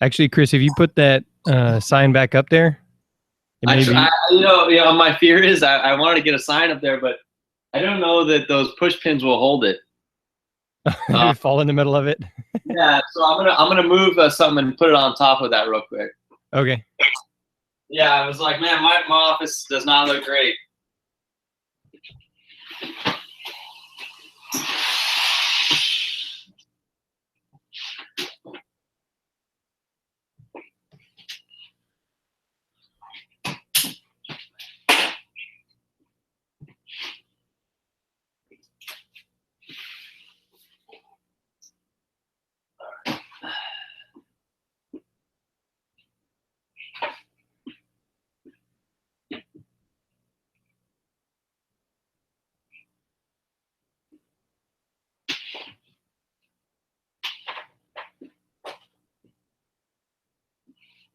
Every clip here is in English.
Actually, Chris, if you put that sign back up there, my fear is I wanted to get a sign up there, but I don't know that those push pins will hold it. Fall in the middle of it. Yeah, so I'm gonna move something and put it on top of that real quick. Okay. Yeah, I was like, man, my office does not look great.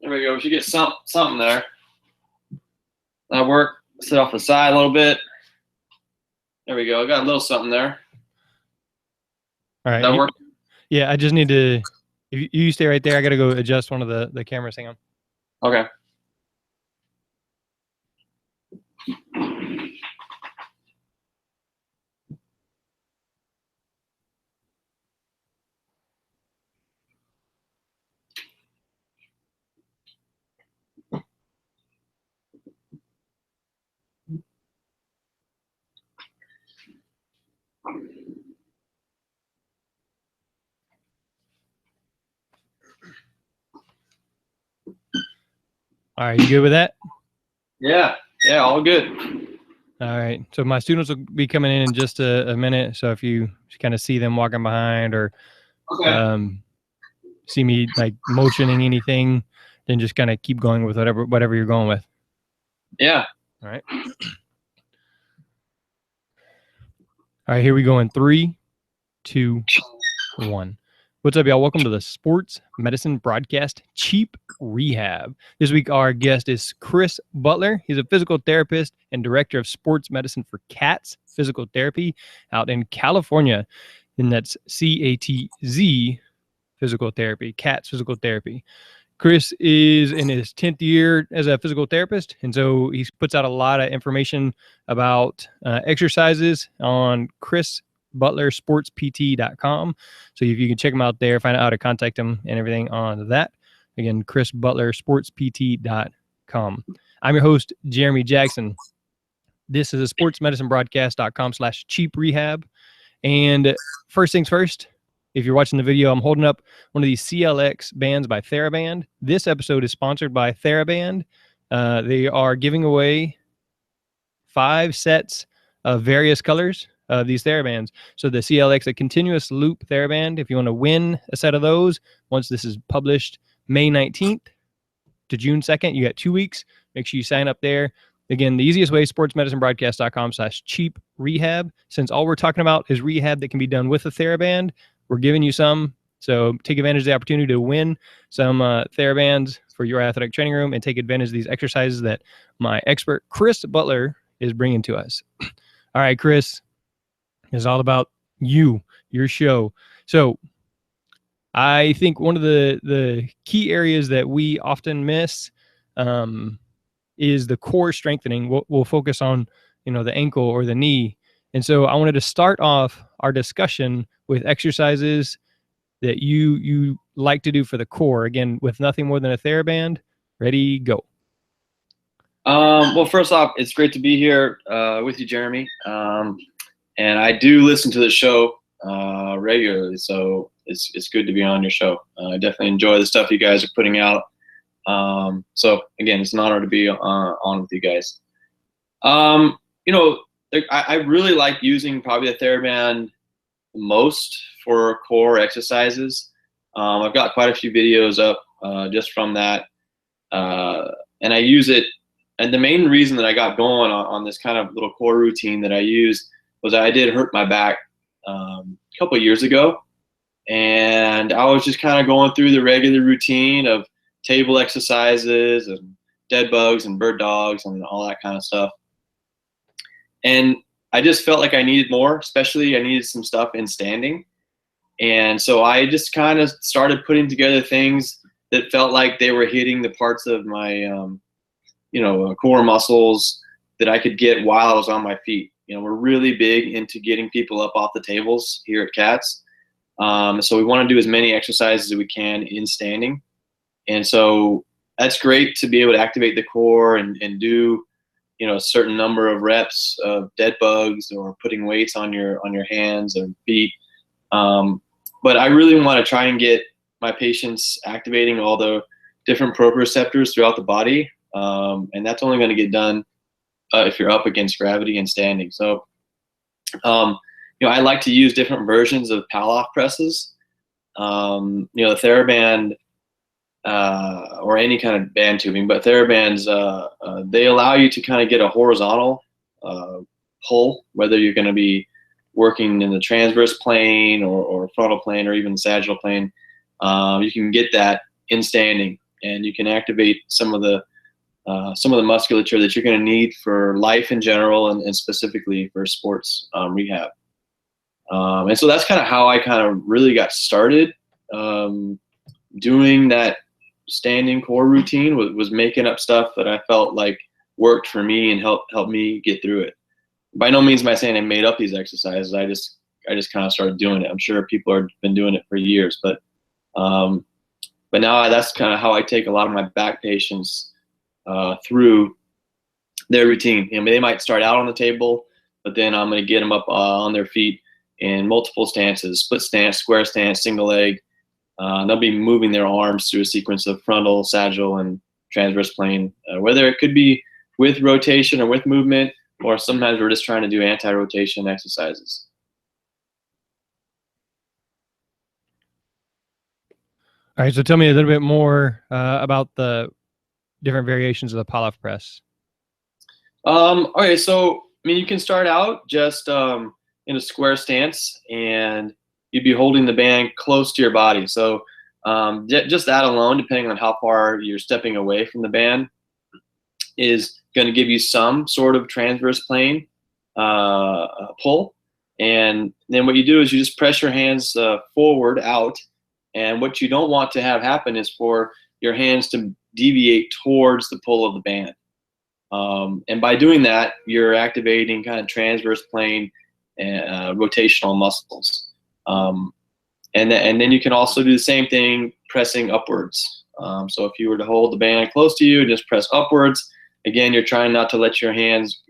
There we go. We should get something there. That work. Sit off the side a little bit. There we go. I got a little something there. All right. That work? Yeah, I just need to. If you stay right there, I got to go adjust one of the cameras. Hang on. Okay. All right, you good with that? Yeah, all good. All right, so my students will be coming in just a minute. So if you kind of see them walking behind or see me like motioning anything, then just kind of keep going with whatever you're going with. Yeah. All right. All right, here we go in 3, 2, 1. What's up, y'all? Welcome to the Sports Medicine Broadcast Cheap Rehab. This week, our guest is Chris Butler. He's a physical therapist and director of sports medicine for CATZ Physical Therapy out in California. And that's CATZ Physical Therapy, CATZ Physical Therapy. Chris is in his 10th year as a physical therapist, and so he puts out a lot of information about exercises on chrisbutlersportspt.com. So if you can check him out there, find out how to contact him and everything on that. Again, chrisbutlersportspt.com. I'm your host, Jeremy Jackson. This is a sportsmedicinebroadcast.com/cheap rehab. And first things first, if you're watching the video, I'm holding up one of these CLX bands by TheraBand. This episode is sponsored by TheraBand. They are giving away 5 sets of various colors of these TheraBands. So the CLX, a continuous loop TheraBand, if you want to win a set of those, once this is published May 19th to June 2nd, you got 2 weeks. Make sure you sign up there. Again, the easiest way, sportsmedicinebroadcast.com/cheap rehab. Since all we're talking about is rehab that can be done with a TheraBand, we're giving you some. So take advantage of the opportunity to win some TheraBands for your athletic training room and take advantage of these exercises that my expert, Chris Butler, is bringing to us. All right, Chris, it's all about you, your show. So I think one of the key areas that we often miss is the core strengthening. We'll focus on, the ankle or the knee. And so I wanted to start off our discussion with exercises that you like to do for the core, again, with nothing more than a TheraBand. Ready, go. Well, first off, it's great to be here with you, Jeremy. And I do listen to the show regularly, so it's good to be on your show. I definitely enjoy the stuff you guys are putting out. So again, it's an honor to be on with you guys. I really like using probably the TheraBand most for core exercises. I've got quite a few videos up just from that, and I use it. And the main reason that I got going on this kind of little core routine that I use was I did hurt my back a couple of years ago, and I was just kind of going through the regular routine of table exercises and dead bugs and bird dogs and all that kind of stuff. And I just felt like I needed more, especially I needed some stuff in standing. And so I just kind of started putting together things that felt like they were hitting the parts of my, core muscles that I could get while I was on my feet. We're really big into getting people up off the tables here at CATS. So we want to do as many exercises as we can in standing. And so that's great to be able to activate the core and do, a certain number of reps of dead bugs or putting weights on your hands or feet. But I really want to try and get my patients activating all the different proprioceptors throughout the body. And that's only going to get done if you're up against gravity and standing. So, I like to use different versions of Palloff presses. The TheraBand or any kind of band tubing, but TheraBands, they allow you to kind of get a horizontal pull, whether you're going to be working in the transverse plane or frontal plane or even sagittal plane. You can get that in standing, and you can activate some of the musculature that you're going to need for life in general and specifically for sports rehab. And so that's kind of how I kind of really got started doing that standing core routine. Was making up stuff that I felt like worked for me and helped me get through it. By no means am I saying I made up these exercises. I just kind of started doing it. I'm sure people have been doing it for years, but now that's kind of how I take a lot of my back patients through their routine. They might start out on the table, but then I'm going to get them up on their feet in multiple stances: split stance, square stance, single leg. They'll be moving their arms through a sequence of frontal, sagittal, and transverse plane, whether it could be with rotation or with movement, or sometimes we're just trying to do anti-rotation exercises. All right, so tell me a little bit more about the different variations of the Palloff press. Okay, so you can start out just in a square stance, and you'd be holding the band close to your body. So just that alone, depending on how far you're stepping away from the band, is going to give you some sort of transverse plane pull. And then what you do is you just press your hands forward out. And what you don't want to have happen is for your hands to deviate towards the pull of the band. And by doing that, you're activating kind of transverse plane and rotational muscles. And then you can also do the same thing pressing upwards. So if you were to hold the band close to you and just press upwards, again, you're trying not to let your hands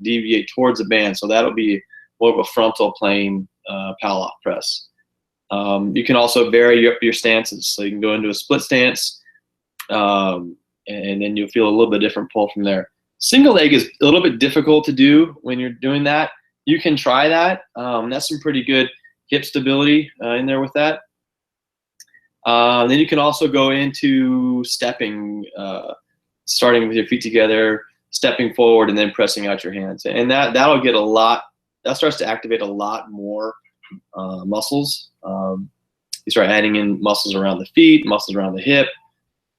deviate towards the band. So that'll be more of a frontal plane Palloff press. You can also vary your stances. So you can go into a split stance, and then you'll feel a little bit different pull from there. Single leg is a little bit difficult to do when you're doing that. You can try that. That's some pretty good hip stability in there with that. Then you can also go into stepping, starting with your feet together, stepping forward, and then pressing out your hands. And that starts to activate a lot more muscles. You start adding in muscles around the feet, muscles around the hip,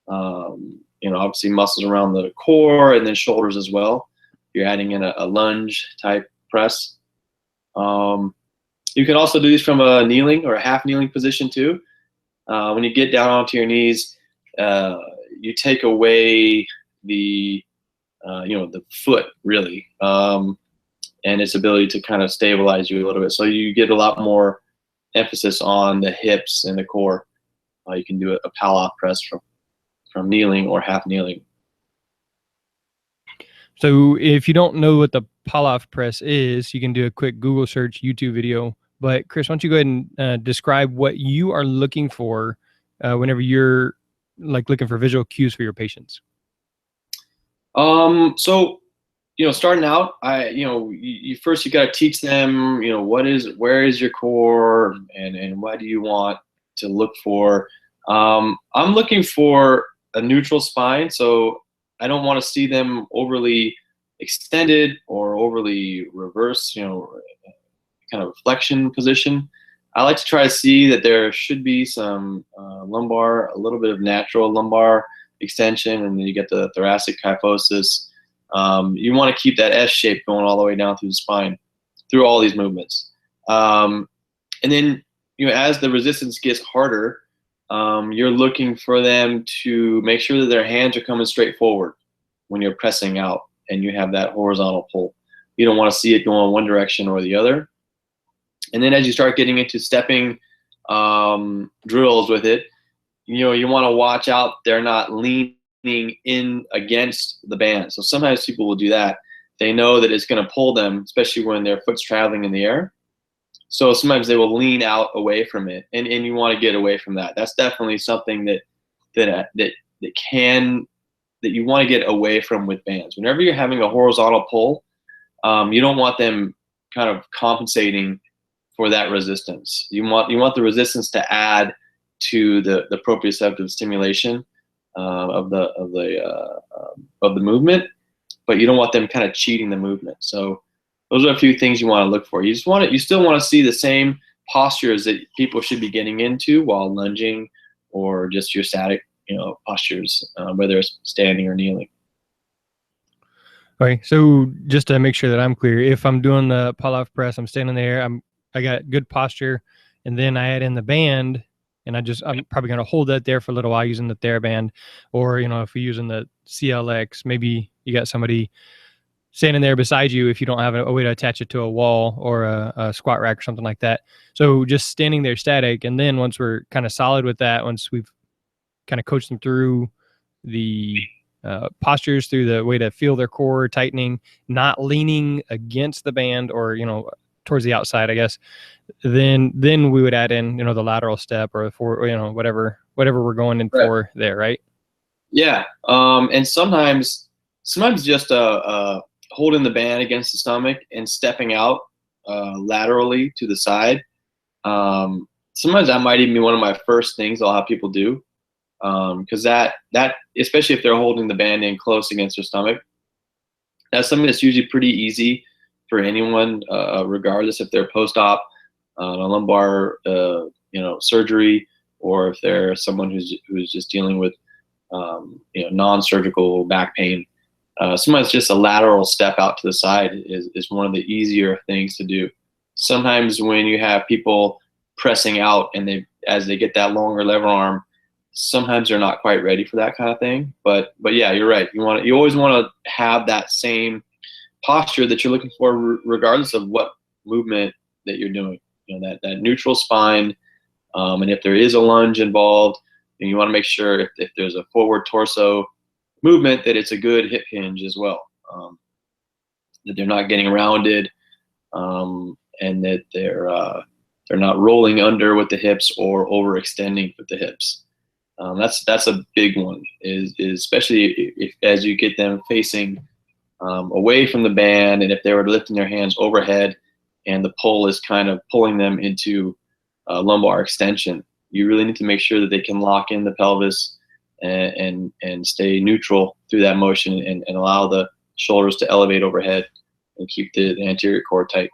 obviously muscles around the core, and then shoulders as well. You're adding in a lunge type press. You can also do these from a kneeling or a half kneeling position too. When you get down onto your knees, you take away the foot really, and its ability to kind of stabilize you a little bit. So you get a lot more emphasis on the hips and the core. You can do a Palloff press from kneeling or half kneeling. So if you don't know what the Palloff press is, you can do a quick Google search, YouTube video. But Chris, why don't you go ahead and describe what you are looking for whenever you're looking for visual cues for your patients? So starting out, you first got to teach them, where is your core and what do you want to look for. I'm looking for a neutral spine, so I don't want to see them overly extended or overly reverse, kind of flexion position. I like to try to see that there should be some lumbar, a little bit of natural lumbar extension, and then you get the thoracic kyphosis. You want to keep that S shape going all the way down through the spine, through all these movements. And then, as the resistance gets harder, you're looking for them to make sure that their hands are coming straight forward when you're pressing out and you have that horizontal pull. You don't want to see it go in one direction or the other. And then as you start getting into stepping drills with it, you want to watch out they're not leaning in against the band. So sometimes people will do that. They know that it's going to pull them, especially when their foot's traveling in the air. So sometimes they will lean out away from it, and you want to get away from that. That's definitely something that you want to get away from with bands. Whenever you're having a horizontal pull, you don't want them kind of compensating for that resistance. You want the resistance to add to the proprioceptive stimulation of the movement, but you don't want them kind of cheating the movement. So those are a few things you want to look for. You still want to see the same postures that people should be getting into while lunging, or just your static, postures, whether it's standing or kneeling. Okay, so just to make sure that I'm clear, if I'm doing the pull-off press, I'm standing there, I got good posture, and then I add in the band, and I'm probably going to hold that there for a little while using the TheraBand, or if you're using the CLX, maybe you got somebody standing there beside you if you don't have a way to attach it to a wall or a squat rack or something like that. So just standing there static, and then once we're kind of solid with that, once we've kind of coached them through the postures, through the way to feel their core tightening, not leaning against the band or towards the outside, I guess, then we would add in the lateral step or whatever we're going in for there, right? Yeah, and sometimes just holding the band against the stomach and stepping out laterally to the side. Sometimes that might even be one of my first things I'll have people do, because that especially if they're holding the band in close against their stomach, that's something that's usually pretty easy for anyone, regardless if they're post-op a lumbar surgery, or if they're someone who's just dealing with non-surgical back pain. Sometimes just a lateral step out to the side is one of the easier things to do. Sometimes when you have people pressing out and as they get that longer lever arm, sometimes they're not quite ready for that kind of thing. But yeah, you're right. You always want to have that same posture that you're looking for, regardless of what movement that you're doing. That neutral spine, and if there is a lunge involved, then you want to make sure if there's a forward torso movement that it's a good hip hinge as well, that they're not getting rounded, and that they're not rolling under with the hips or overextending with the hips. That's a big one, is especially if as you get them facing away from the band, and if they were lifting their hands overhead and the pull is kind of pulling them into lumbar extension, you really need to make sure that they can lock in the pelvis and stay neutral through that motion, and allow the shoulders to elevate overhead and keep the anterior core tight.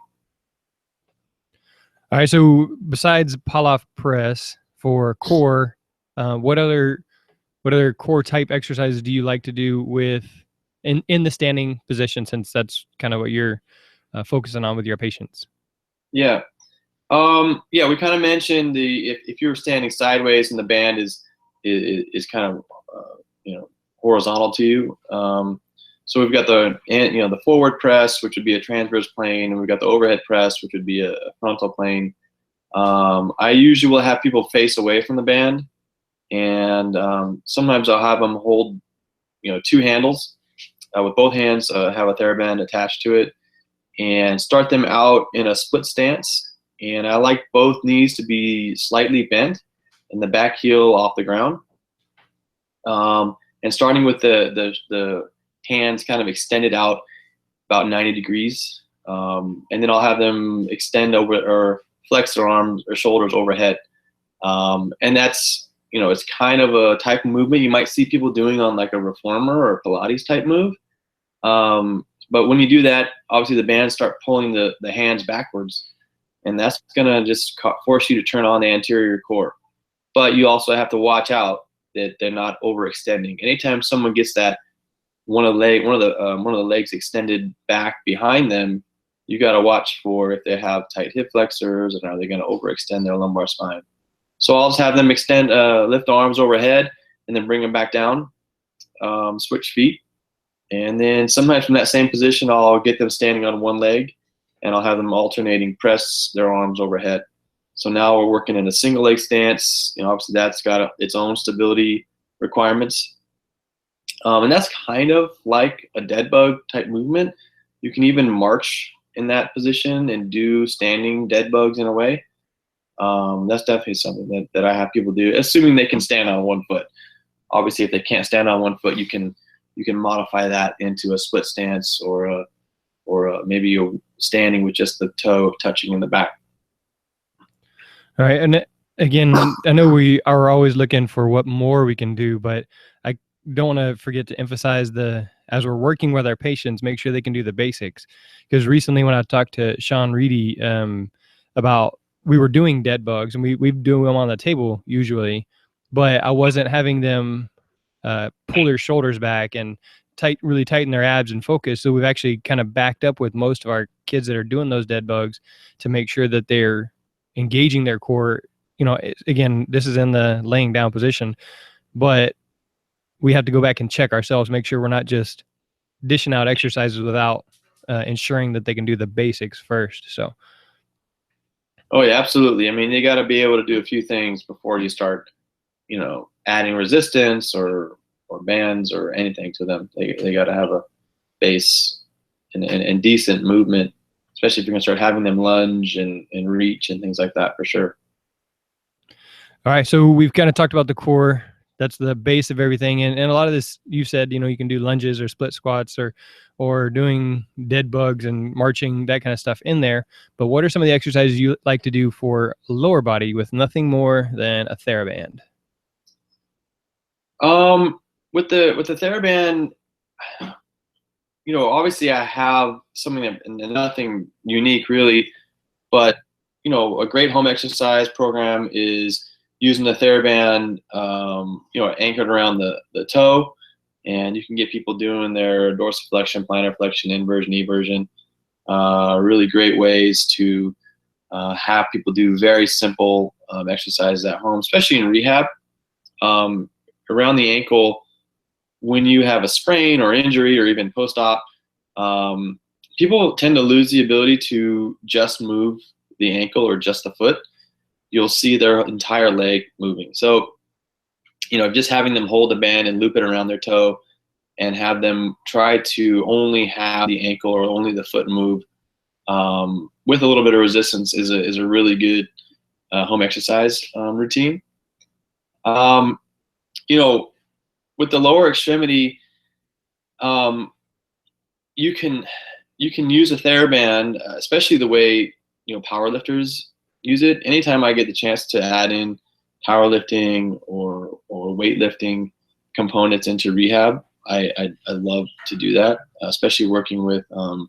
All right, so besides pull-off press for core, what other core type exercises do you like to do in the standing position, since that's kind of what you're focusing on with your patients? Yeah. We kind of mentioned if you're standing sideways and the band is kind of horizontal to you. So we've got the forward press, which would be a transverse plane, and we've got the overhead press, which would be a frontal plane. I usually will have people face away from the band, and sometimes I'll have them hold two handles with both hands, have a TheraBand attached to it, and start them out in a split stance. And I like both knees to be slightly bent and the back heel off the ground. And starting with the hands kind of extended out about 90 degrees. And then I'll have them extend over or flex their arms or shoulders overhead. And that's, it's kind of a type of movement you might see people doing on like a reformer or Pilates type move. But when you do that, obviously the bands start pulling the hands backwards, and that's going to just force you to turn on the anterior core. But you also have to watch out that they're not overextending. Anytime someone gets that one of the legs extended back behind them, you got to watch for if they have tight hip flexors and are they going to overextend their lumbar spine. So I'll just have them lift the arms overhead and then bring them back down, switch feet. And then sometimes from that same position, I'll get them standing on one leg and I'll have them alternating press their arms overhead. So now we're working in a single leg stance. Obviously that's got its own stability requirements. And that's kind of like a dead bug type movement. You can even march in that position and do standing dead bugs in a way. That's definitely something that I have people do, assuming they can stand on one foot. Obviously, if they can't stand on one foot, you can modify that into a split stance or maybe you're standing with just the toe touching in the back. All right. And again, I know we are always looking for what more we can do, but I don't want to forget to emphasize as we're working with our patients, make sure they can do the basics. Because recently when I talked to Sean Reedy about, we were doing dead bugs and we do them on the table usually, but I wasn't having them pull their shoulders back and really tighten their abs and focus. So we've actually kind of backed up with most of our kids that are doing those dead bugs to make sure that they're engaging their core. Again, this is in the laying down position, but we have to go back and check ourselves, make sure we're not just dishing out exercises without ensuring that they can do the basics first. So. Oh yeah, absolutely. I mean, you got to be able to do a few things before you start, adding resistance or bands or anything to them. They got to have a base and decent movement, especially if you're going to start having them lunge and reach and things like that for sure. All right. So we've kind of talked about the core. That's the base of everything. And a lot of this, you said, you can do lunges or split squats or doing dead bugs and marching, that kind of stuff in there. But what are some of the exercises you like to do for lower body with nothing more than a TheraBand? With the TheraBand, obviously I have something that nothing unique really, but a great home exercise program is using the TheraBand, anchored around the toe, and you can get people doing their dorsiflexion, plantar flexion, inversion, eversion. Really great ways to have people do very simple exercises at home, especially in rehab. Around the ankle, when you have a sprain or injury or even post-op, people tend to lose the ability to just move the ankle or just the foot. You'll see their entire leg moving. So, just having them hold the band and loop it around their toe and have them try to only have the ankle or only the foot move with a little bit of resistance is a really good home exercise routine. With the lower extremity, you can use a TheraBand, especially the way powerlifters use it. Anytime I get the chance to add in powerlifting or weightlifting components into rehab, I love to do that, especially working with some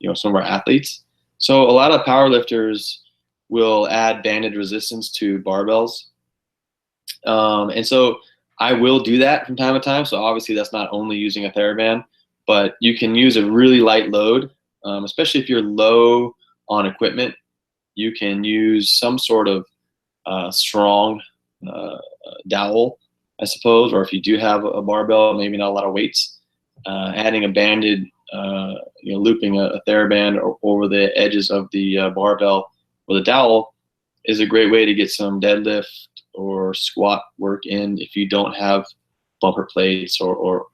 of our athletes. So a lot of powerlifters will add banded resistance to barbells, and so I will do that from time to time. So obviously that's not only using a TheraBand, but you can use a really light load, especially if you're low on equipment. You can use some sort of strong dowel, I suppose, or if you do have a barbell, maybe not a lot of weights, adding a banded, looping a TheraBand over the edges of the barbell with a dowel is a great way to get some deadlift or squat work in if you don't have bumper plates or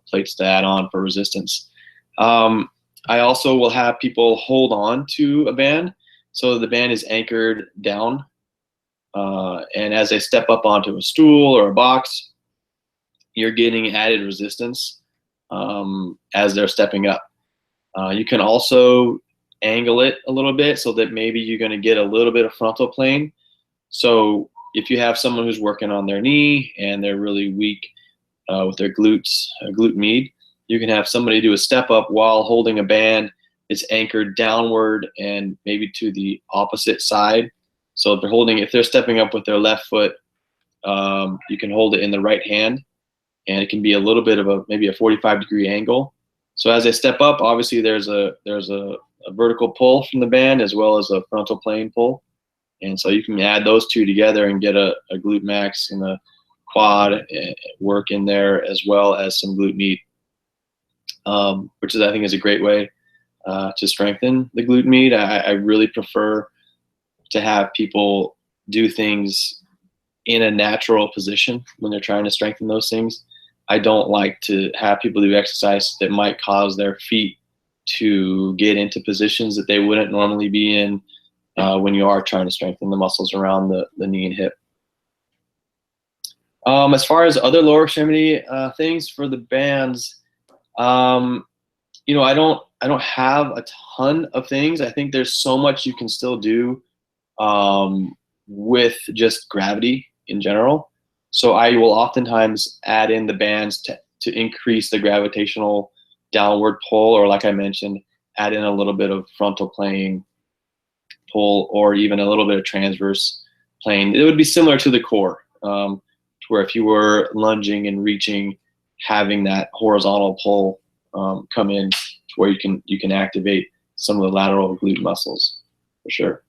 plates to add on for resistance. I also will have people hold on to a band, so the band is anchored down, and as they step up onto a stool or a box, you're getting added resistance as they're stepping up. You can also angle it a little bit so that maybe you're going to get a little bit of frontal plane. So if you have someone who's working on their knee and they're really weak with their glutes, glute med, you can have somebody do a step up while holding a band. It's anchored downward and maybe to the opposite side. So if they're stepping up with their left foot, you can hold it in the right hand and it can be a little bit of maybe a 45-degree angle. So as I step up, obviously there's a vertical pull from the band as well as a frontal plane pull. And so you can add those two together and get a glute max and a quad work in there, as well as some glute med, which I think is a great way to strengthen the glute med. I really prefer to have people do things in a natural position when they're trying to strengthen those things. I don't like to have people do exercise that might cause their feet to get into positions that they wouldn't normally be in when you are trying to strengthen the muscles around the knee and hip. As far as other lower extremity things for the bands, you know, I don't have a ton of things. I think there's so much you can still do with just gravity in general. So I will oftentimes add in the bands to increase the gravitational downward pull, or like I mentioned, add in a little bit of frontal plane pull, or even a little bit of transverse plane. It would be similar to the core, where if you were lunging and reaching, having that horizontal pull come in to where you can activate some of the lateral glute muscles for sure.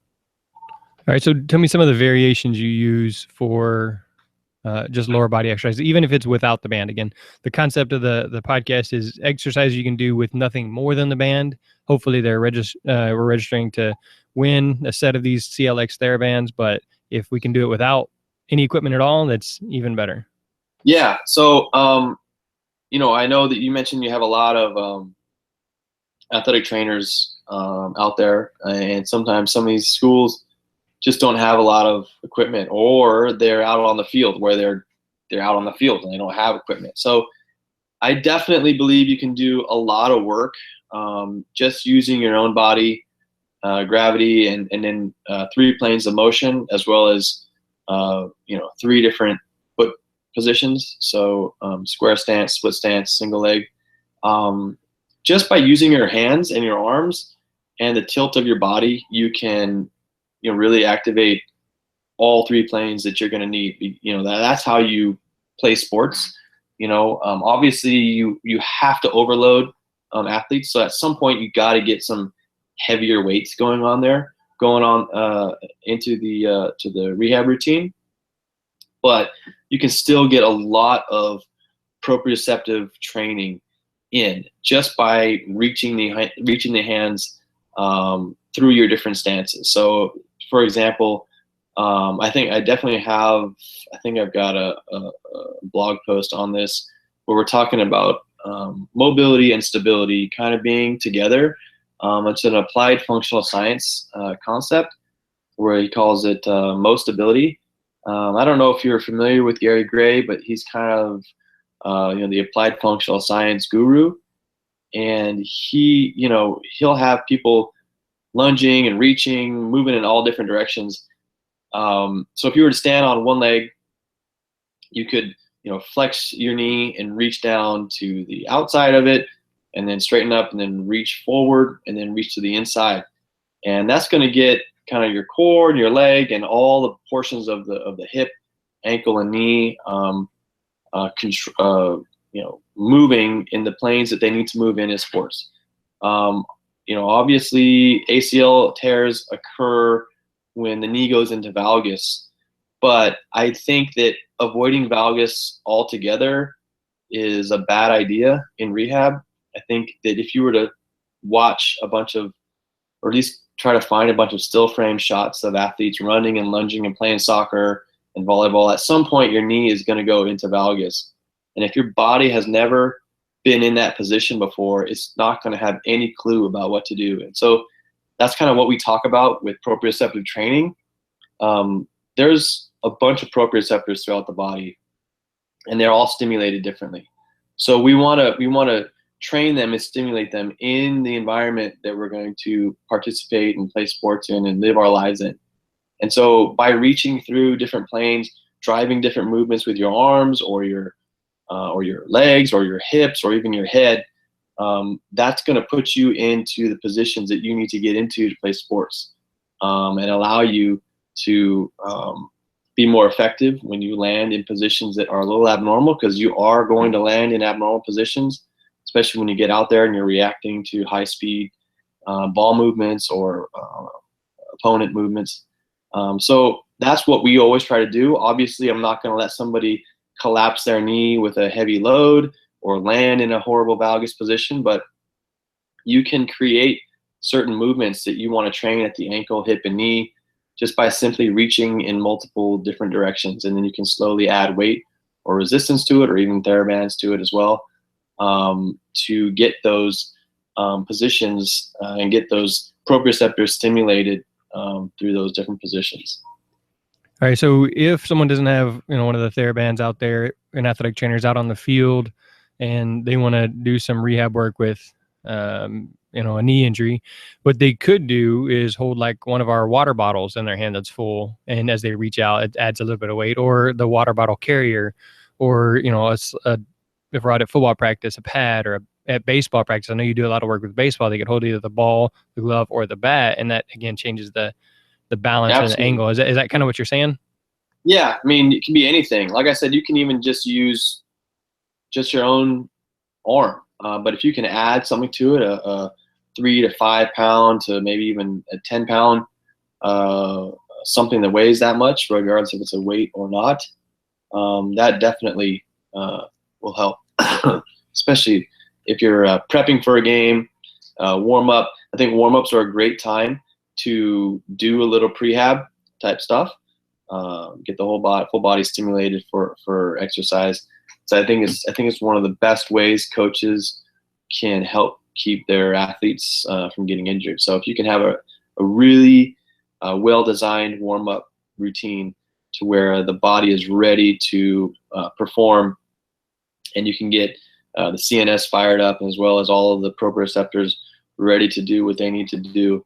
All right, so tell me some of the variations you use for just lower body exercise, even if it's without the band. Again, the concept of the podcast is exercises you can do with nothing more than the band. Hopefully we're registering to win a set of these CLX TheraBands, but if we can do it without any equipment at all, that's even better. Yeah, so you know, I know that you mentioned you have a lot of athletic trainers out there, and sometimes some of these schools just don't have a lot of equipment, or they're out on the field where they're out on the field and they don't have equipment. So I definitely believe you can do a lot of work just using your own body, gravity, and then 3 planes of motion, as well as you know, 3 different foot positions. So square stance, split stance, single leg. Just by using your hands and your arms and the tilt of your body, you can, you know, really activate all 3 planes that you're going to need. You know, that's how you play sports. You know, obviously you have to overload athletes. So at some point you got to get some heavier weights going on into the rehab routine. But you can still get a lot of proprioceptive training in just by reaching the hands through your different stances. So, for example, I think I've got a blog post on this where we're talking about mobility and stability kind of being together. It's an applied functional science concept where he calls it mo-stability. I don't know if you're familiar with Gary Gray, but he's kind of you know, the applied functional science guru, and he'll have people lunging and reaching, moving in all different directions. So if you were to stand on one leg, you could, you know, flex your knee and reach down to the outside of it, and then straighten up, and then reach forward, and then reach to the inside. And that's going to get kind of your core and your leg and all the portions of the hip, ankle, and knee, you know, moving in the planes that they need to move in as sports. You know, obviously ACL tears occur when the knee goes into valgus, but I think that avoiding valgus altogether is a bad idea in rehab. I think that if you were to watch a bunch of, or at least try to find a bunch of still frame shots of athletes running and lunging and playing soccer and volleyball, at some point your knee is going to go into valgus. And if your body has never been in that position before, it's not going to have any clue about what to do. And so that's kind of what we talk about with proprioceptive training. There's a bunch of proprioceptors throughout the body, and they're all stimulated differently. So we want to train them and stimulate them in the environment that we're going to participate and play sports in and live our lives in. And so by reaching through different planes, driving different movements with your arms or your legs or your hips or even your head, that's going to put you into the positions that you need to get into to play sports, and allow you to be more effective when you land in positions that are a little abnormal, because you are going to land in abnormal positions, especially when you get out there and you're reacting to high speed ball movements or opponent movements. So that's what we always try to do. Obviously, I'm not going to let somebody collapse their knee with a heavy load or land in a horrible valgus position, but you can create certain movements that you want to train at the ankle, hip, and knee just by simply reaching in multiple different directions. And then you can slowly add weight or resistance to it, or even therabands to it as well, to get those positions and get those proprioceptors stimulated through those different positions. All right. So if someone doesn't have, one of the therabands out there, an athletic trainer's out on the field, and they want to do some rehab work with, a knee injury, what they could do is hold like one of our water bottles in their hand that's full, and as they reach out, it adds a little bit of weight, or the water bottle carrier, or if we're out at football practice, a pad, or at baseball practice. I know you do a lot of work with baseball. They could hold either the ball, the glove, or the bat, and that again changes the balance and the angle. Is that kind of what you're saying? Yeah, I mean, it can be anything. Like I said, you can even just use just your own arm. But if you can add something to it, a 3 to 5 pound to maybe even a 10 pound, something that weighs that much, regardless if it's a weight or not, that definitely will help, especially if you're prepping for a game, warm up. I think warm ups are a great time to do a little prehab type stuff, get the full body stimulated for exercise. So I think it's one of the best ways coaches can help keep their athletes from getting injured. So if you can have a really well-designed warm-up routine to where the body is ready to perform, and you can get the CNS fired up, as well as all of the proprioceptors ready to do what they need to do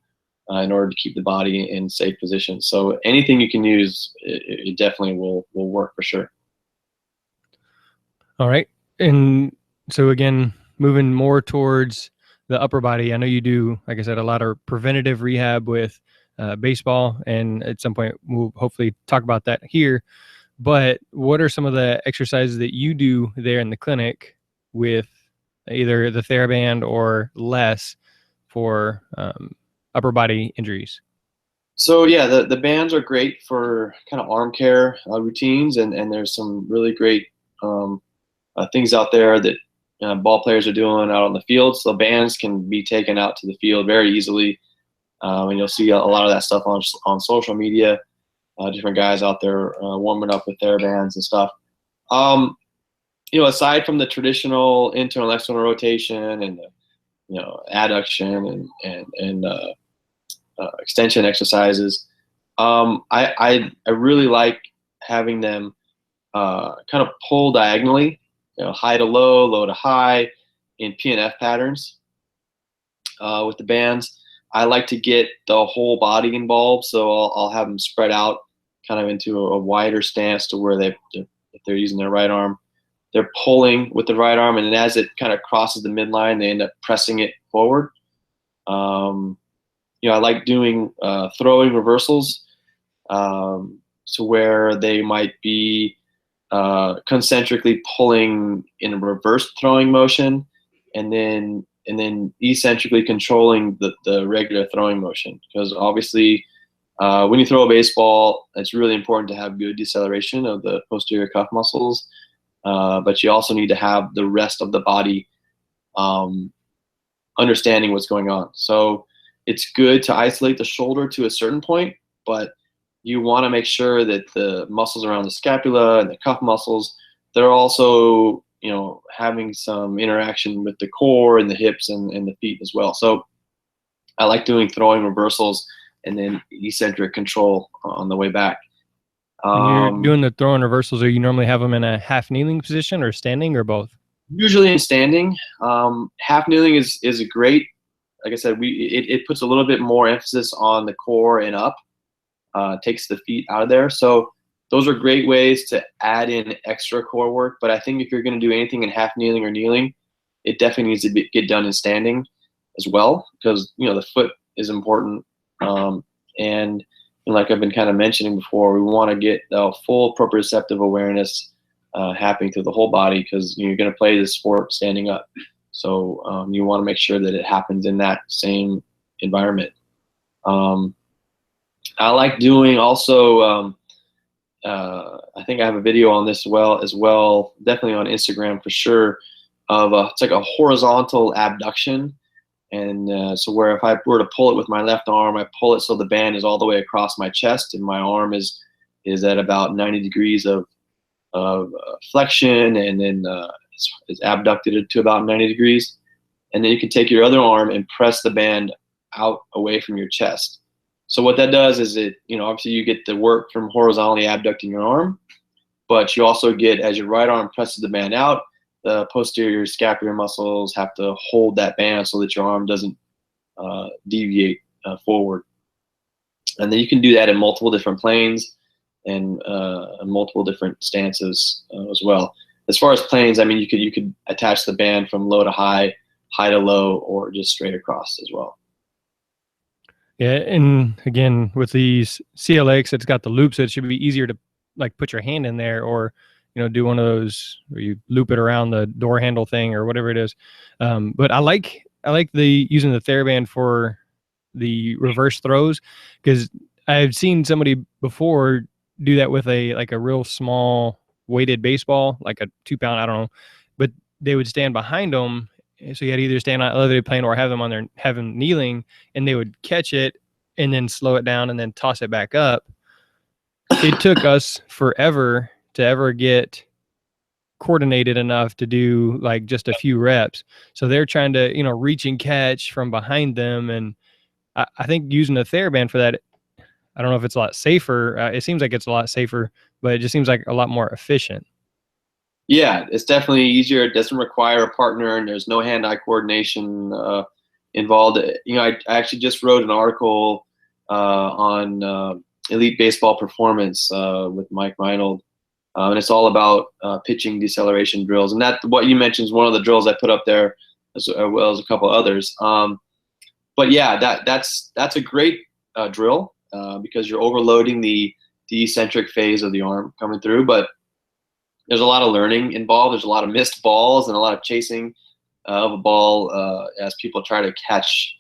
in order to keep the body in safe position. So anything you can use, it definitely will work for sure. All right. And so again, moving more towards the upper body, I know you do, like I said, a lot of preventative rehab with baseball, and at some point we'll hopefully talk about that here. But what are some of the exercises that you do there in the clinic with either the TheraBand or less for upper body injuries? So yeah, the bands are great for kind of arm care routines, and there's some really great things out there that ball players are doing out on the field. So bands can be taken out to the field very easily, and you'll see a lot of that stuff on social media. Different guys out there warming up with their bands and stuff. Aside from the traditional internal external rotation and adduction and extension exercises, I really like having them kind of pull diagonally, high to low, low to high, in PNF patterns with the bands. I like to get the whole body involved, so I'll have them spread out kind of into a wider stance to where if they're using their right arm, they're pulling with the right arm, and then as it kind of crosses the midline, they end up pressing it forward. I like doing throwing reversals to where they might be concentrically pulling in a reverse throwing motion, and then eccentrically controlling the regular throwing motion. Because obviously, when you throw a baseball, it's really important to have good deceleration of the posterior cuff muscles, but you also need to have the rest of the body understanding what's going on. So it's good to isolate the shoulder to a certain point, but you want to make sure that the muscles around the scapula and the cuff muscles, they're also, having some interaction with the core and the hips and the feet as well. So I like doing throwing reversals and then eccentric control on the way back. When you're doing the throwing reversals, do you normally have them in a half kneeling position or standing, or both? Usually in standing. Half kneeling is a great, like I said, it puts a little bit more emphasis on the core and up, takes the feet out of there. So those are great ways to add in extra core work. But I think if you're going to do anything in half kneeling or kneeling, it definitely needs to get done in standing as well, because the foot is important. And And like I've been kind of mentioning before, we want to get the full proprioceptive awareness happening through the whole body, because you're going to play this sport standing up. So you want to make sure that it happens in that same environment. I like doing also, I think I have a video on this as well, definitely on Instagram for sure, of it's like a horizontal abduction. And so where if I were to pull it with my left arm, I pull it so the band is all the way across my chest, and my arm is at about 90 degrees of flexion, and then it's abducted to about 90 degrees. And then you can take your other arm and press the band out away from your chest. So what that does is obviously you get the work from horizontally abducting your arm, but you also get, as your right arm presses the band out, the posterior scapular muscles have to hold that band so that your arm doesn't deviate forward. And then you can do that in multiple different planes and multiple different stances as well. As far as planes, I mean, you could attach the band from low to high, high to low, or just straight across as well. Yeah, and again, with these CLX, it's got the loops, so it should be easier to like put your hand in there, or do one of those where you loop it around the door handle thing or whatever it is. But I like the using the TheraBand for the reverse throws, because I've seen somebody before do that with a real small weighted baseball, like a 2-pound, I don't know, but they would stand behind them. So you had to either stand on an elevated plane or have them kneeling, and they would catch it and then slow it down and then toss it back up. It took us forever to ever get coordinated enough to do like just a few reps. So they're trying to, reach and catch from behind them. And I think using a TheraBand for that, I don't know if it's a lot safer. It seems like it's a lot safer, but it just seems like a lot more efficient. Yeah, it's definitely easier. It doesn't require a partner, and there's no hand-eye coordination involved. I actually just wrote an article on elite baseball performance with Mike Reinold, and it's all about pitching deceleration drills. And that what you mentioned is one of the drills I put up there, as well as a couple others. But yeah, that's a great drill because you're overloading the eccentric phase of the arm coming through, but there's a lot of learning involved. There's a lot of missed balls and a lot of chasing of a ball as people try to catch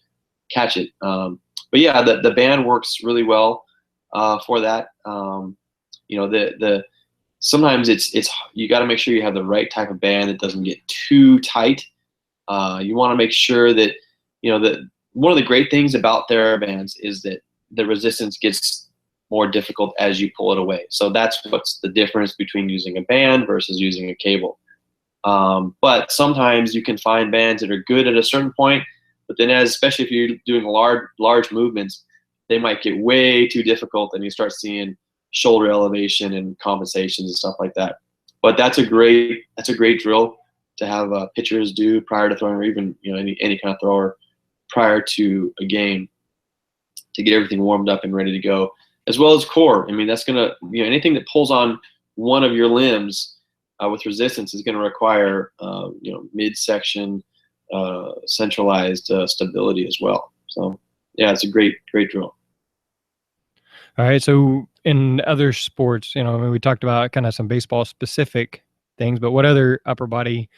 it. But yeah, the band works really well for that. Sometimes it's you got to make sure you have the right type of band that doesn't get too tight. You want to make sure that that one of the great things about TheraBands is that the resistance gets more difficult as you pull it away. So that's what's the difference between using a band versus using a cable. But sometimes you can find bands that are good at a certain point, but then especially if you're doing large movements, they might get way too difficult, and you start seeing shoulder elevation and compensations and stuff like that. But that's a great drill to have pitchers do prior to throwing, or even any kind of thrower prior to a game, to get everything warmed up and ready to go. As well as core. I mean, that's gonna anything that pulls on one of your limbs with resistance is going to require midsection centralized stability as well. So yeah, it's a great drill. All right. So in other sports, we talked about kind of some baseball specific things, but what other upper body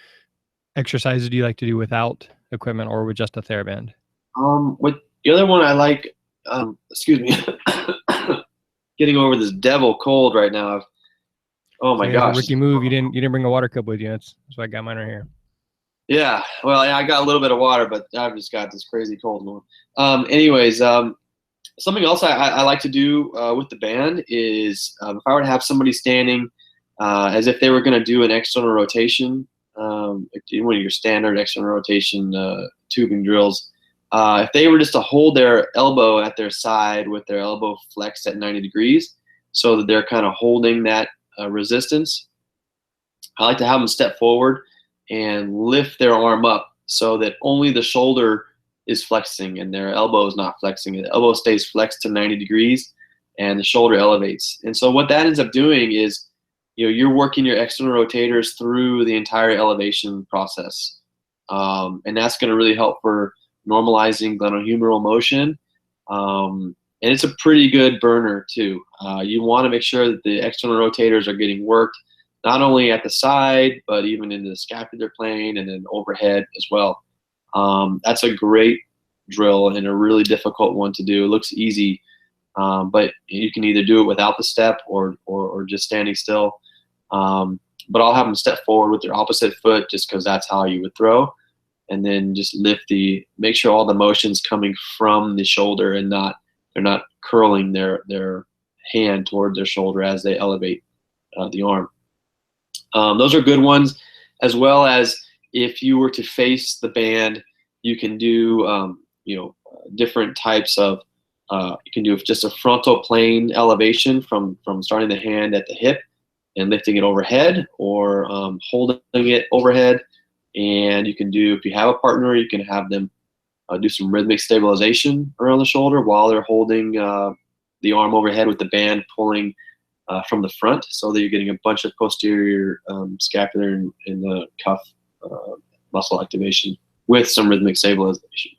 exercises do you like to do without equipment or with just a TheraBand? What the other one I like, excuse me, getting over this devil cold right now. Oh my gosh! Ricky move. You didn't bring a water cup with you. That's why I got mine right here. Yeah, well, I got a little bit of water, but I've just got this crazy cold going. Anyways, something else I like to do with the band is if I were to have somebody standing as if they were going to do an external rotation, one of your standard external rotation tubing drills. If they were just to hold their elbow at their side with their elbow flexed at 90 degrees, so that they're kind of holding that resistance, I like to have them step forward and lift their arm up so that only the shoulder is flexing and their elbow is not flexing. The elbow stays flexed to 90 degrees and the shoulder elevates. And so what that ends up doing is, you're working your external rotators through the entire elevation process. And that's going to really help for normalizing glenohumeral motion. and it's a pretty good burner too. You want to make sure that the external rotators are getting worked, not only at the side, but even in the scapular plane and then overhead as well. That's a great drill and a really difficult one to do. It looks easy, but you can either do it without the step or just standing still. But I'll have them step forward with their opposite foot just because that's how you would throw. And then just make sure all the motion's coming from the shoulder and they're not curling their hand toward their shoulder as they elevate the arm. Those are good ones, as well as if you were to face the band, you can do different types of you can do just a frontal plane elevation from starting the hand at the hip and lifting it overhead, or holding it overhead. And you can do, if you have a partner, you can have them do some rhythmic stabilization around the shoulder while they're holding the arm overhead with the band pulling from the front, so that you're getting a bunch of posterior scapular and the cuff muscle activation with some rhythmic stabilization.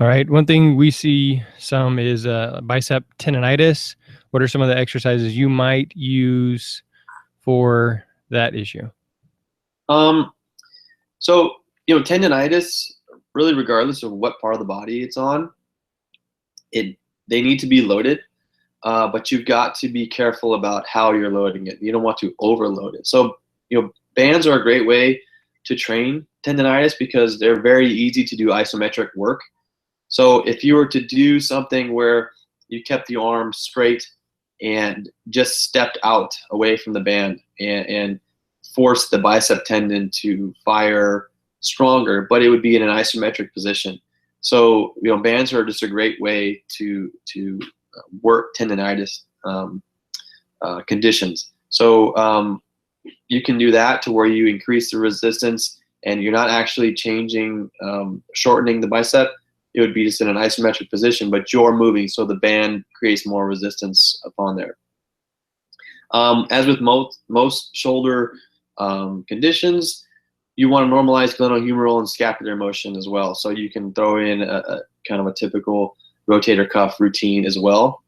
All right. One thing we see some is bicep tendonitis. What are some of the exercises you might use for that issue? So, tendonitis, really regardless of what part of the body it's on, they need to be loaded, but you've got to be careful about how you're loading it. You don't want to overload it. So, bands are a great way to train tendonitis because they're very easy to do isometric work. So if you were to do something where you kept the arm straight and just stepped out away from the band and forced the bicep tendon to fire stronger, but it would be in an isometric position. So, bands are just a great way to work tendonitis conditions. So you can do that to where you increase the resistance and you're not actually changing, shortening the bicep. It would be just in an isometric position, but you're moving, so the band creates more resistance upon there. As with most shoulder conditions, you want to normalize glenohumeral and scapular motion as well. So you can throw in a kind of a typical rotator cuff routine as well.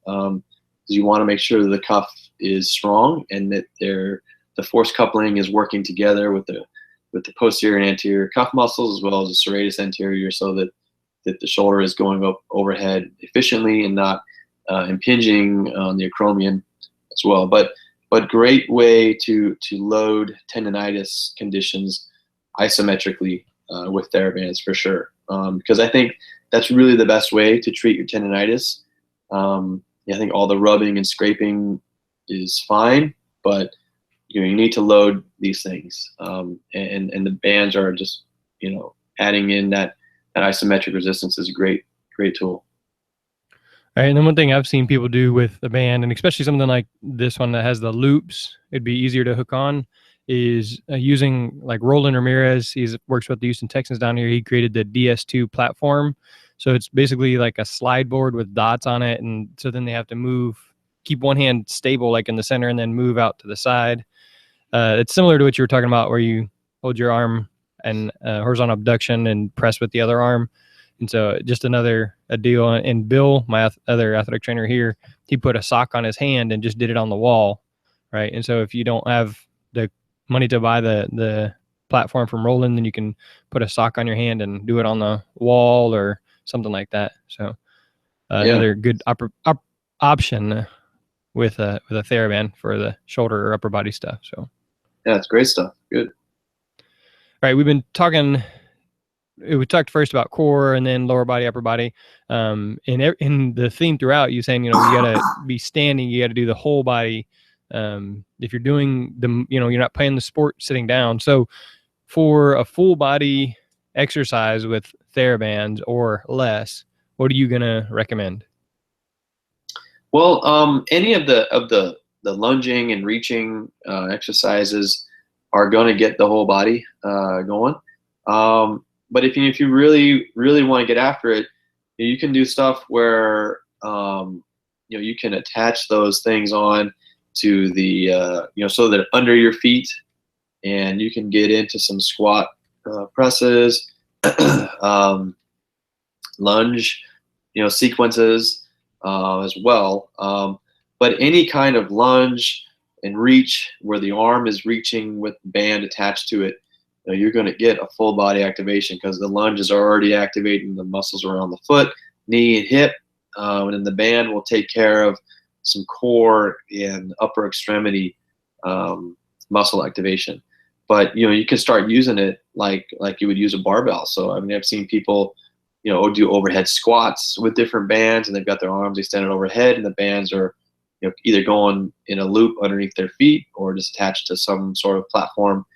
You want to make sure that the cuff is strong and that the force coupling is working together with the posterior and anterior cuff muscles as well as the serratus anterior, so that the shoulder is going up overhead efficiently and not impinging on the acromion as well. But great way to load tendonitis conditions isometrically with TheraBands for sure, because I think that's really the best way to treat your tendonitis. I think all the rubbing and scraping is fine, but you need to load these things, and the bands are just adding in that isometric resistance is a great tool. All right, and then one thing I've seen people do with the band, and especially something like this one that has the loops, it'd be easier to hook on, is using like Roland Ramirez. He works with the Houston Texans down here. He created the DS2 platform. So it's basically like a slide board with dots on it. And so then they have to keep one hand stable like in the center and then move out to the side. It's similar to what you were talking about where you hold your arm and horizontal abduction and press with the other arm. And so just a deal. And Bill, my other athletic trainer here, he put a sock on his hand and just did it on the wall, right? And so if you don't have the money to buy the platform from Roland, then you can put a sock on your hand and do it on the wall or something like that. So another good option with a TheraBand for the shoulder or upper body stuff. So yeah, it's great stuff. Good. All right, we've been talking. We talked first about core and then lower body, upper body. In the theme throughout, you saying, you gotta be standing, you gotta do the whole body. If you're doing you're not playing the sport sitting down. So for a full body exercise with TheraBands or less, what are you gonna recommend? Well, any of the lunging and reaching exercises are going to get the whole body going. But if you really want to get after it, you can do stuff where you can attach those things on to the so that under your feet, and you can get into some squat presses, lunge, sequences as well. But any kind of lunge and reach where the arm is reaching with the band attached to it, you're going to get a full body activation because the lunges are already activating the muscles around the foot, knee, and hip. And then the band will take care of some core and upper extremity muscle activation. But you can start using it like you would use a barbell. So I mean, I've seen people do overhead squats with different bands, and they've got their arms extended overhead, and the bands are either going in a loop underneath their feet or just attached to some sort of platform,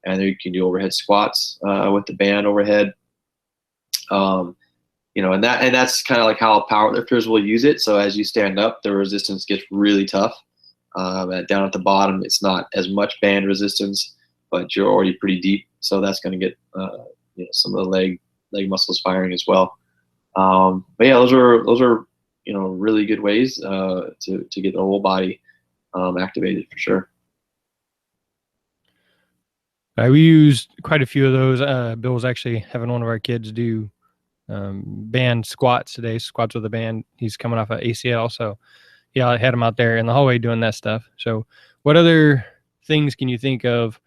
and you can do overhead squats with the band overhead. And that's kind of like how powerlifters will use it. So as you stand up, the resistance gets really tough. Down at the bottom, it's not as much band resistance, but you're already pretty deep, so that's going to get some of the leg muscles firing as well. But yeah, those are really good ways to get the whole body activated for sure. We used quite a few of those. Bill was actually having one of our kids do band squats today, squats with a band. He's coming off an ACL, so yeah, I had him out there in the hallway doing that stuff. So what other things can you think of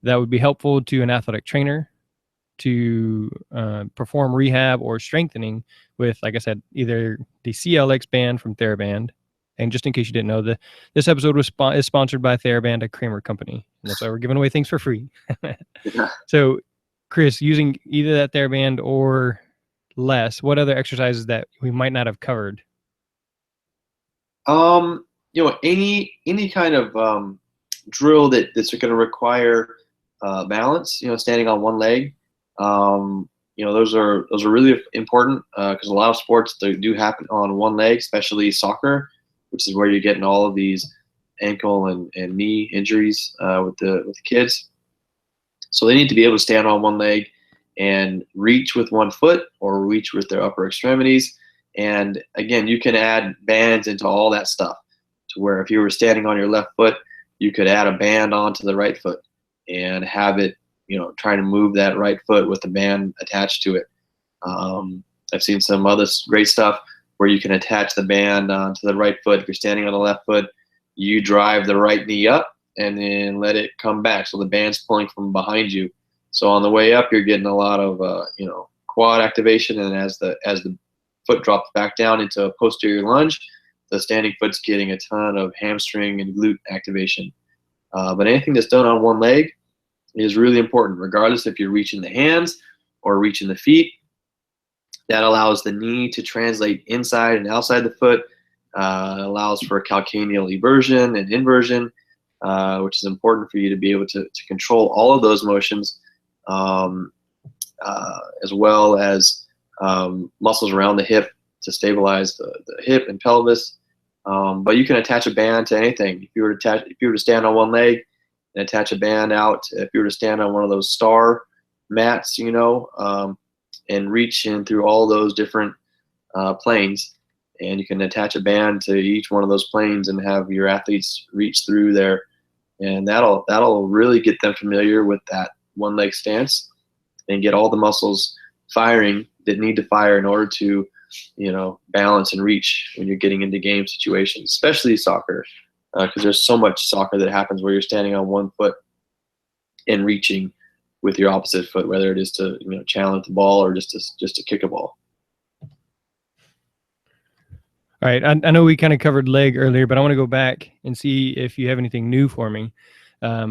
that would be helpful to an athletic trainer to perform rehab or strengthening with, like I said, either the CLX band from TheraBand? And just in case you didn't know, this episode is sponsored by TheraBand, a Kramer company. And that's why we're giving away things for free. So, Chris, using either that TheraBand or less, what other exercises that we might not have covered? Any kind of drill that's going to require balance, standing on one leg. Those are really important because a lot of sports, they do happen on one leg, especially soccer, which is where you're getting all of these ankle and knee injuries with the kids. So they need to be able to stand on one leg and reach with one foot or reach with their upper extremities. And again, you can add bands into all that stuff to where if you were standing on your left foot, you could add a band onto the right foot and have it, trying to move that right foot with the band attached to it. I've seen some other great stuff where you can attach the band onto the right foot. If you're standing on the left foot, you drive the right knee up and then let it come back. So the band's pulling from behind you. So on the way up, you're getting a lot of, quad activation. And as the foot drops back down into a posterior lunge, the standing foot's getting a ton of hamstring and glute activation. But anything that's done on one leg is really important, regardless if you're reaching the hands or reaching the feet. That allows the knee to translate inside and outside the foot. Allows for calcaneal eversion and inversion, which is important for you to be able to control all of those motions, as well as muscles around the hip to stabilize the hip and pelvis. But you can attach a band to anything. If you were to stand on one leg and attach a band out, if you were to stand on one of those star mats, and reach in through all those different planes, and you can attach a band to each one of those planes and have your athletes reach through there, and that'll really get them familiar with that one leg stance and get all the muscles firing that need to fire in order to balance and reach when you're getting into game situations, especially soccer, because there's so much soccer that happens where you're standing on one foot and reaching with your opposite foot, whether it is to challenge the ball or just to kick a ball. All right, I know we kind of covered leg earlier, but I want to go back and see if you have anything new for me.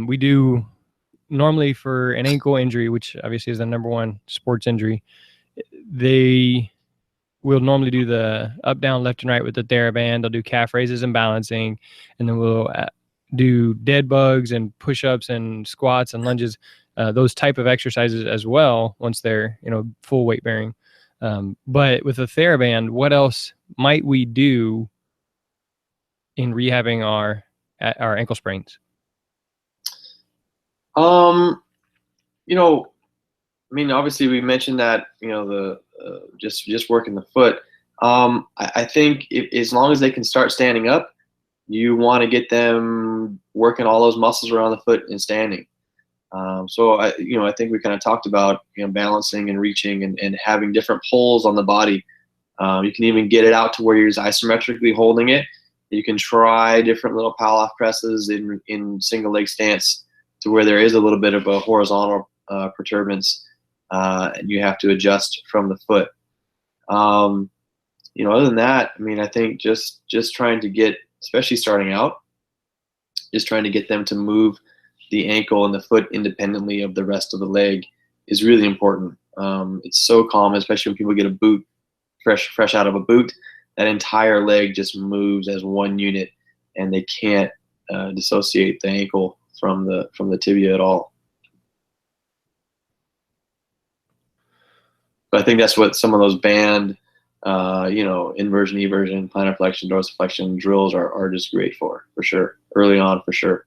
We do normally for an ankle injury, which obviously is the number one sports injury, they will normally do the up, down, left, and right with the TheraBand. They'll do calf raises and balancing, and then we'll do dead bugs and push-ups and squats and lunges, those type of exercises as well once they're full weight bearing. But with the TheraBand, what else might we do in rehabbing our ankle sprains? Obviously we mentioned that, the just working the foot. I think as long as they can start standing up, you want to get them working all those muscles around the foot and standing. So I think we kind of talked about balancing and reaching and having different pulls on the body. You can even get it out to where you're isometrically holding it. You can try different little Palloff presses in single leg stance to where there is a little bit of a horizontal perturbance, and you have to adjust from the foot. Other than that, I mean, I think just trying to get, especially starting out, just trying to get them to move the ankle and the foot independently of the rest of the leg is really important. It's so common, especially when people get a boot, fresh out of a boot, that entire leg just moves as one unit, and they can't dissociate the ankle from the tibia at all. But I think that's what some of those band, inversion, eversion, plantar flexion, dorsiflexion drills are just great for sure. Early on, for sure.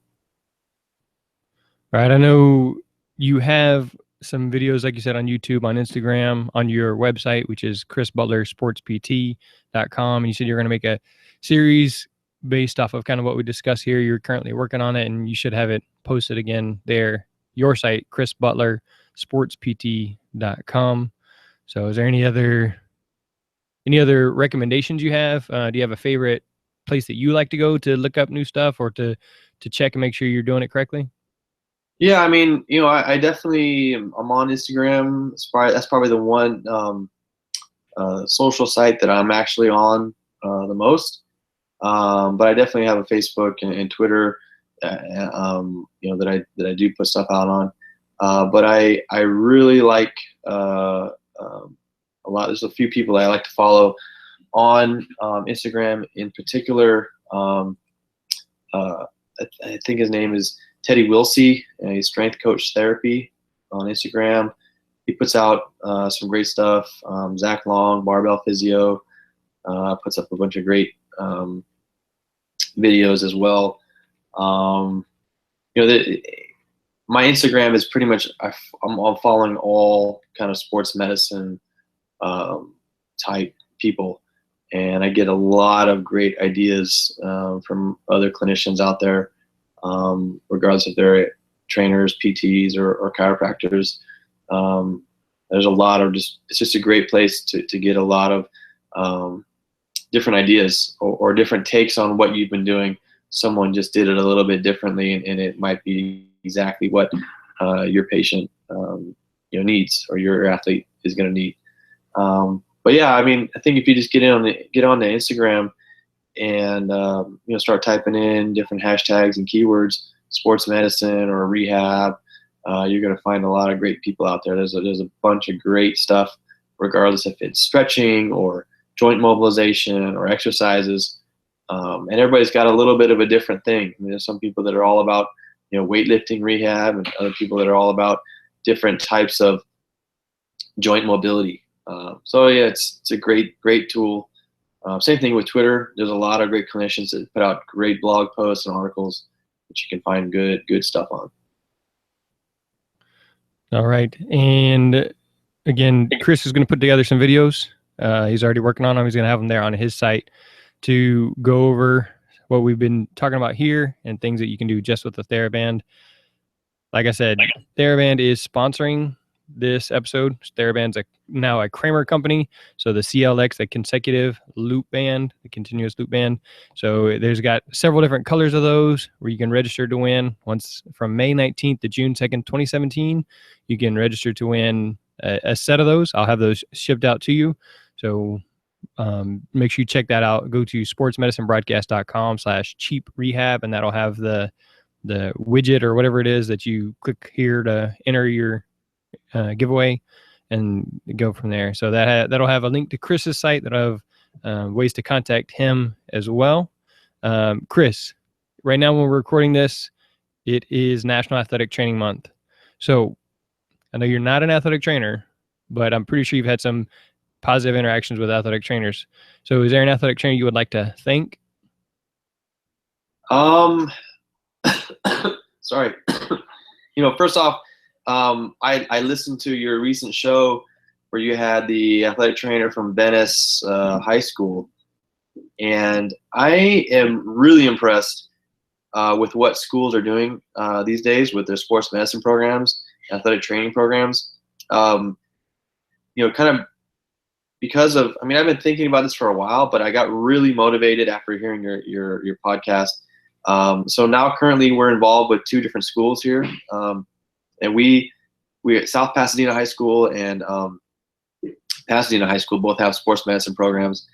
Right. I know you have some videos, like you said, on YouTube, on Instagram, on your website, which is chrisbutlersportspt.com. And you said you're going to make a series based off of kind of what we discuss here. You're currently working on it, and you should have it posted again there. Your site, chrisbutlersportspt.com. So is there any other recommendations you have? Do you have a favorite place that you like to go to look up new stuff, or to check and make sure you're doing it correctly? Yeah, I mean, I definitely I'm on Instagram. That's probably the one social site that I'm actually on the most. But I definitely have a Facebook and Twitter, that I do put stuff out on. But I really like a lot. There's a few people I like to follow on Instagram in particular. I think his name is Teddy Wilsey. He's Strength Coach Therapy on Instagram. He puts out some great stuff. Zach Long, Barbell Physio, puts up a bunch of great videos as well. My Instagram is pretty much, I'm following all kind of sports medicine type people, and I get a lot of great ideas from other clinicians out there, regardless if they're trainers, PTs, or chiropractors. There's a lot of it's just a great place to get a lot of different ideas or different takes on what you've been doing. Someone just did it a little bit differently, and it might be exactly what your patient needs, or your athlete is going to need. But yeah, I mean, I think if you just get on the Instagram and start typing in different hashtags and keywords, sports medicine or rehab, you're going to find a lot of great people out there. There's a bunch of great stuff, regardless if it's stretching or joint mobilization or exercises. And everybody's got a little bit of a different thing. I mean, there's some people that are all about weightlifting rehab, and other people that are all about different types of joint mobility. So yeah, it's a great tool. Same thing with Twitter. There's a lot of great clinicians that put out great blog posts and articles that you can find good stuff on. All right. And again, Chris is going to put together some videos. He's already working on them. He's going to have them there on his site to go over what we've been talking about here and things that you can do just with the TheraBand. Like I said, TheraBand is sponsoring this episode. TheraBand's now a Kramer company. So the CLX, the consecutive loop band, the continuous loop band. So there's got several different colors of those where you can register to win. Once from May 19th to June 2nd, 2017, you can register to win a set of those. I'll have those shipped out to you. So make sure you check that out. Go to sportsmedicinebroadcast.com/cheap rehab, and that'll have the widget or whatever it is that you click here to enter your giveaway, and go from there. So that'll have a link to Chris's site. That'll have ways to contact him as well. Chris, right now when we're recording this, it is National Athletic Training Month. So I know you're not an athletic trainer, but I'm pretty sure you've had some positive interactions with athletic trainers. So is there an athletic trainer you would like to thank? Sorry. First off, I listened to your recent show where you had the athletic trainer from Venice High School, and I am really impressed with what schools are doing these days with their sports medicine programs, athletic training programs. Kind of because of, I mean, I've been thinking about this for a while, but I got really motivated after hearing your podcast. So now currently we're involved with 2 different schools here, and we at South Pasadena High School and Pasadena High School both have sports medicine programs.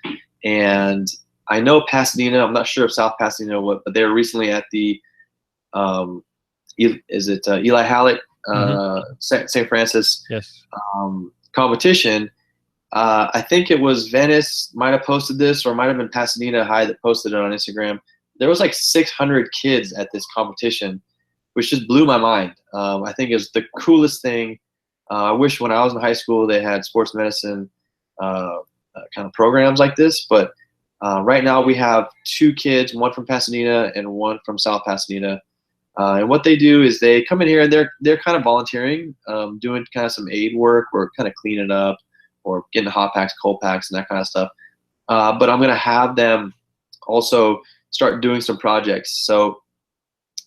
And I know Pasadena, I'm not sure if South Pasadena what, but they were recently at the Eli Hallett St. Francis competition. I think it was Venice might have posted this, or it might have been Pasadena High that posted it on Instagram. There was like 600 kids at this competition, which just blew my mind. I think it's the coolest thing. I wish when I was in high school they had sports medicine kind of programs like this, but right now we have 2 kids, one from Pasadena and one from South Pasadena. And what they do is they come in here and they're kind of volunteering, doing kind of some aid work or kind of cleaning up or getting hot packs, cold packs, and that kind of stuff. But I'm going to have them also start doing some projects. So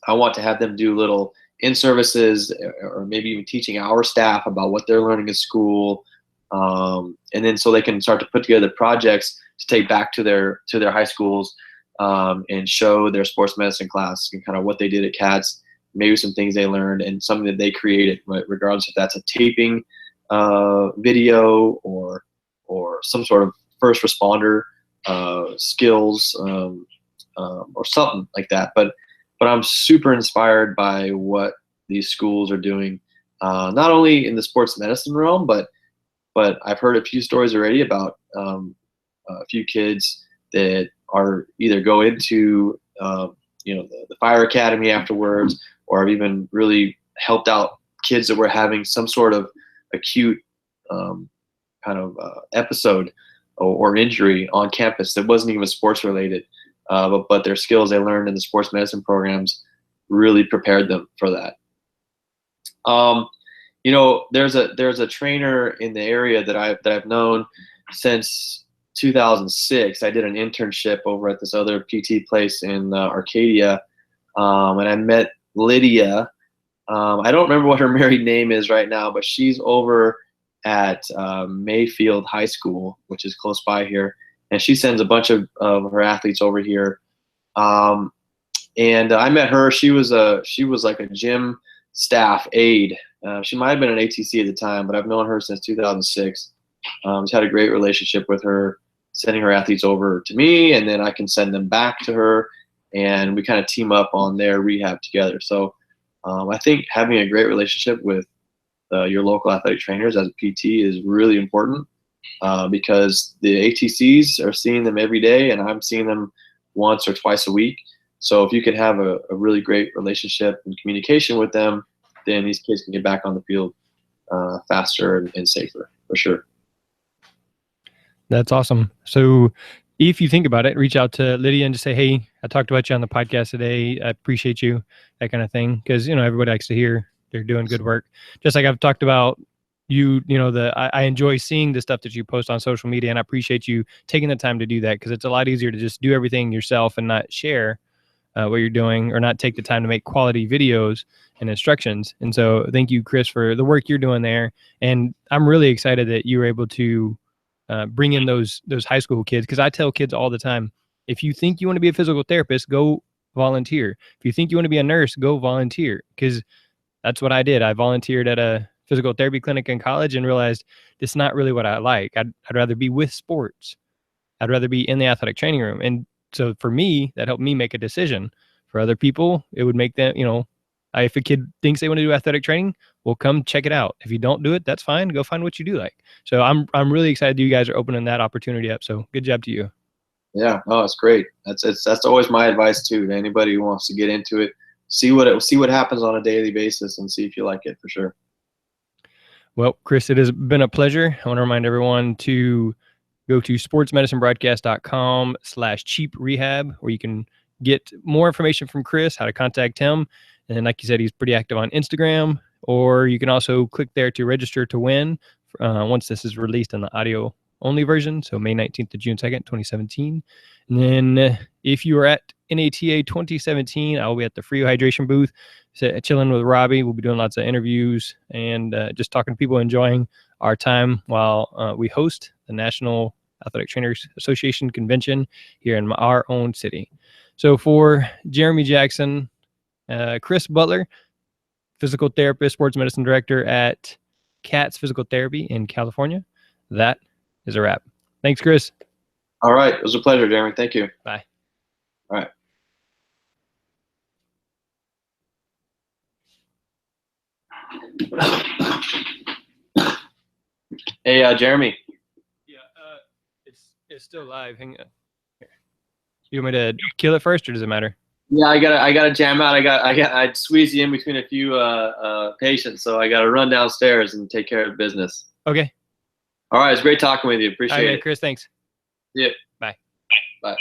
I want to have them do little in-services or maybe even teaching our staff about what they're learning in school. And then so they can start to put together projects to take back to their high schools and show their sports medicine class and kind of what they did at CATS, maybe some things they learned and something that they created, regardless if that's a taping video or some sort of first responder skills or something like that. But I'm super inspired by what these schools are doing, not only in the sports medicine realm, but I've heard a few stories already about a few kids that are either go into the fire academy afterwards, or have even really helped out kids that were having some sort of acute episode or injury on campus that wasn't even sports related, but their skills they learned in the sports medicine programs really prepared them for that. There's a trainer in the area that I've known since 2006. I did an internship over at this other PT place in Arcadia, and I met Lydia. I don't remember what her married name is right now, but she's over at Mayfield High School, which is close by here, and she sends a bunch of her athletes over here. And I met her. She was like a gym staff aide. She might have been an ATC at the time, but I've known her since 2006. Just had a great relationship with her, sending her athletes over to me, and then I can send them back to her, and we kind of team up on their rehab together. So I think having a great relationship with your local athletic trainers as a PT is really important, because the ATCs are seeing them every day, and I'm seeing them once or twice a week. So if you can have a really great relationship and communication with them, then these kids can get back on the field faster and safer, for sure. That's awesome. So if you think about it, reach out to Lydia and just say, hey, I talked about you on the podcast today. I appreciate you, that kind of thing. Because, everybody likes to hear they're doing good work. Just like I've talked about you, I enjoy seeing the stuff that you post on social media, and I appreciate you taking the time to do that, because it's a lot easier to just do everything yourself and not share what you're doing, or not take the time to make quality videos and instructions. And so thank you, Chris, for the work you're doing there. And I'm really excited that you were able to bring in those high school kids, because I tell kids all the time, if you think you want to be a physical therapist, go volunteer. If you think you want to be a nurse, go volunteer, because that's what I did. I volunteered at a physical therapy clinic in college and realized it's not really what I like. I'd rather be with sports. I'd rather be in the athletic training room. And so for me, that helped me make a decision. For other people, it would make them, if a kid thinks they want to do athletic training, well, come check it out. If you don't do it, that's fine. Go find what you do like. So I'm really excited that you guys are opening that opportunity up. So good job to you. Yeah, no, it's great. That's always my advice too, to anybody who wants to get into it. See what happens on a daily basis and see if you like it, for sure. Well, Chris, it has been a pleasure. I want to remind everyone to go to sportsmedicinebroadcast.com/cheaprehab, where you can get more information from Chris, how to contact him. And like you said, he's pretty active on Instagram, or you can also click there to register to win once this is released in the audio only version, so May 19th to June 2nd, 2017. And then if you are at NATA 2017, I will be at the Free Hydration booth, chilling with Robbie. We'll be doing lots of interviews and just talking to people, enjoying our time while we host the National Athletic Trainers Association convention here in our own city. So for Jeremy Jackson, Chris Butler, physical therapist, sports medicine director at Cats Physical Therapy in California, that is a wrap. Thanks, Chris. All right. It was a pleasure, Jeremy. Thank you. Bye. All right. Hey, Jeremy. Yeah, it's still live. Hang on. Here. You want me to kill it first, or does it matter? Yeah, I gotta jam out. I squeezed you in between a few patients, so I gotta run downstairs and take care of business. Okay. All right, it's great talking with you. Appreciate it. Chris, thanks. Yeah. Bye. Bye.